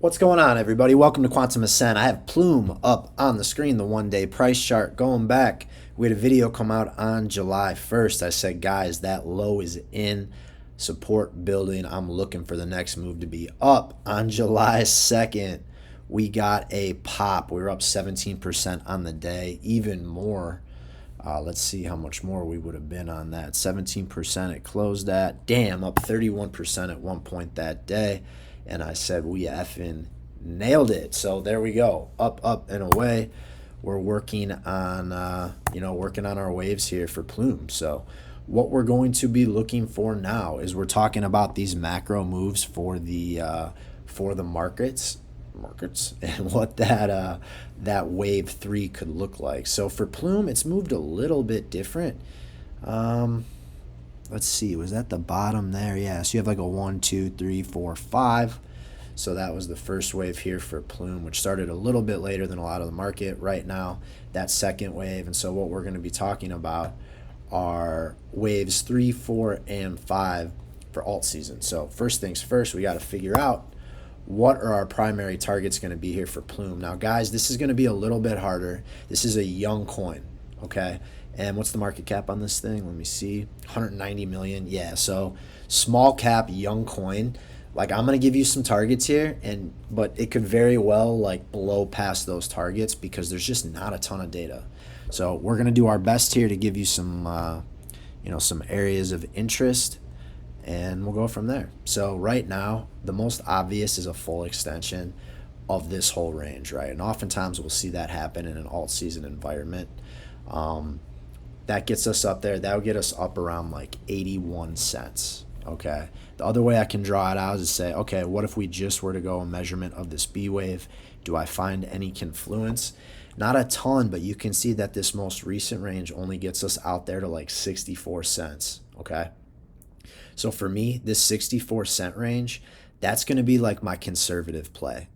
What's going on, everybody? Welcome to Quantum Ascent. I have Plume up on the screen, the one-day price chart. Going back, we had a video come out on July 1st. I said, guys, that low is in support building. I'm looking for the next move to be up. On July 2nd, we got a pop. We were up 17% on the day, even more. Let's see how much more we would have been on that. 17% it closed at. Damn, up 31% at one point that day. And I said, we effing nailed it. So there we go. Up, up, and away. We're working on, working on our waves here for Plume. So what we're going to be looking for now is we're talking about these macro moves for the markets and what that wave 3 could look like. So for Plume, it's moved a little bit different. Let's see, was that the bottom there? Yeah, so you have like a 1, 2, 3, 4, 5. So that was the first wave here for Plume, which started a little bit later than a lot of the market right now, that second wave. And so what we're going to be talking about are waves 3, 4, and 5 for alt season. So first things first, we got to figure out what are our primary targets going to be here for Plume. Now, guys, this is going to be a little bit harder. This is a young coin, okay? And what's the market cap on this thing? Let me see. 190 million. Yeah, so small cap, young coin. Like, I'm going to give you some targets here, but it could very well like blow past those targets because there's just not a ton of data. So we're going to do our best here to give you some some areas of interest, and we'll go from there. So right now, the most obvious is a full extension of this whole range, right? And oftentimes we'll see that happen in an alt season environment. That gets us up there. That would get us up around like 81 cents. Okay. The other way I can draw it out is to say, okay, what if we just were to go a measurement of this B wave? Do I find any confluence? Not a ton, but you can see that this most recent range only gets us out there to like 64 cents. Okay. So for me, this 64-cent range, that's going to be like my conservative play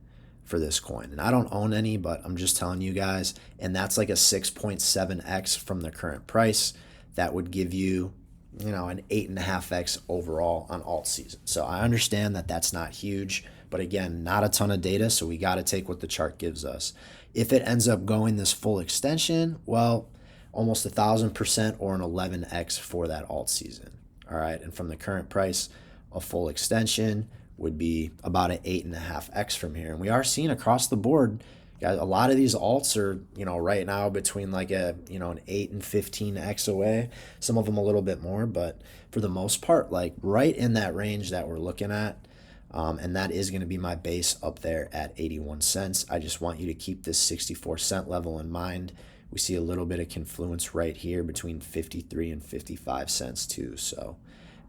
for this coin. And I don't own any, but I'm just telling you guys, and that's like a 6.7x from the current price. That would give you, an 8.5x overall on alt season. So I understand that that's not huge, but again, not a ton of data, so we got to take what the chart gives us. If it ends up going this full extension, well, almost 1,000% or an 11x for that alt season. All right, and from the current price, a full extension would be about an 8.5x from here. And we are seeing across the board, guys, a lot of these alts are, right now between like an 8 and 15x away. Some of them a little bit more, but for the most part, like right in that range that we're looking at. And that is going to be my base up there at 81 cents. I just want you to keep this 64-cent level in mind. We see a little bit of confluence right here between 53 and 55 cents too. So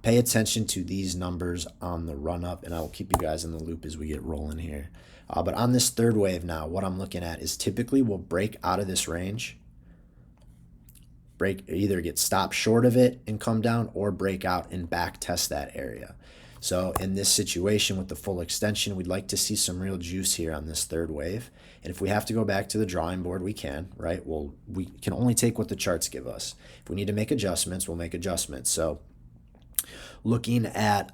pay attention to these numbers on the run up, and I will keep you guys in the loop as we get rolling here. But on this third wave now, what I'm looking at is typically we'll break out of this range, either get stopped short of it and come down, or break out and back test that area. So in this situation with the full extension, we'd like to see some real juice here on this third wave. And if we have to go back to the drawing board, we can, right? Well, we can only take what the charts give us. If we need to make adjustments, we'll make adjustments. So looking at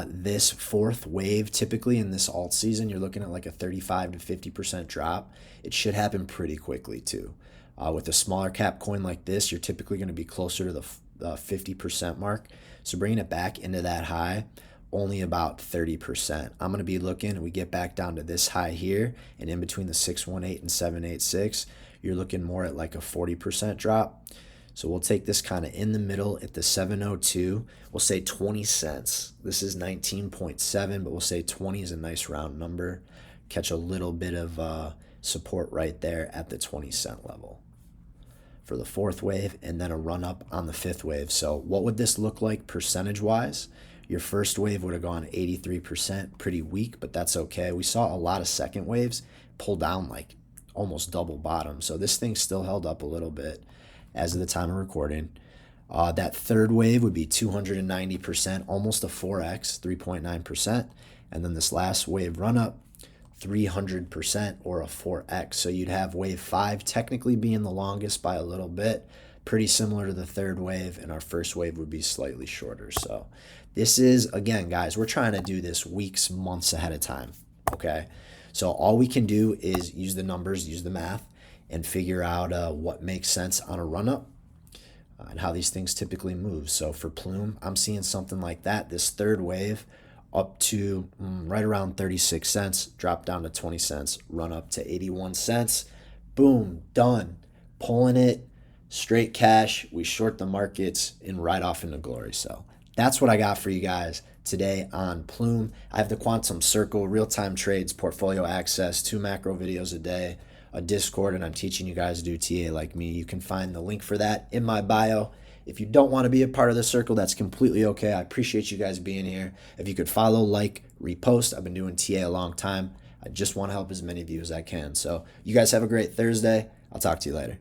this fourth wave, typically in this alt season, you're looking at like a 35 to 50% drop. It should happen pretty quickly too. With a smaller cap coin like this, you're typically going to be closer to the 50% mark. So bringing it back into that high, only about 30%. I'm going to be looking, we get back down to this high here, and in between the 618 and 786, you're looking more at like a 40% drop. So we'll take this kind of in the middle at the 702. We'll say 20 cents. This is 19.7, but we'll say 20 is a nice round number. Catch a little bit of support right there at the 20-cent level for the fourth wave, and then a run up on the fifth wave. So what would this look like percentage-wise? Your first wave would have gone 83%, pretty weak, but that's okay. We saw a lot of second waves pull down like almost double bottom. So this thing still held up a little bit as of the time of recording. That third wave would be 290%, almost a 4x, 3.9%. And then this last wave run up, 300% or a 4x. So you'd have wave 5 technically being the longest by a little bit, pretty similar to the third wave, and our first wave would be slightly shorter. So this is, again, guys, we're trying to do this weeks, months ahead of time. Okay, so all we can do is use the numbers, use the math, and figure out what makes sense on a run up and how these things typically move. So for Plume, I'm seeing something like that. This third wave up to right around 36 cents, drop down to 20 cents, run up to 81 cents. Boom, done. Pulling it straight cash. We short the markets and right off into glory. So that's what I got for you guys today on Plume. I have the Quantum Circle, real-time trades, portfolio access, 2 macro videos a day, a Discord, and I'm teaching you guys to do TA like me. You can find the link for that in my bio. If you don't want to be a part of the circle, that's completely okay. I appreciate you guys being here. If you could follow, like, repost. I've been doing TA a long time. I just want to help as many of you as I can. So you guys have a great Thursday. I'll talk to you later.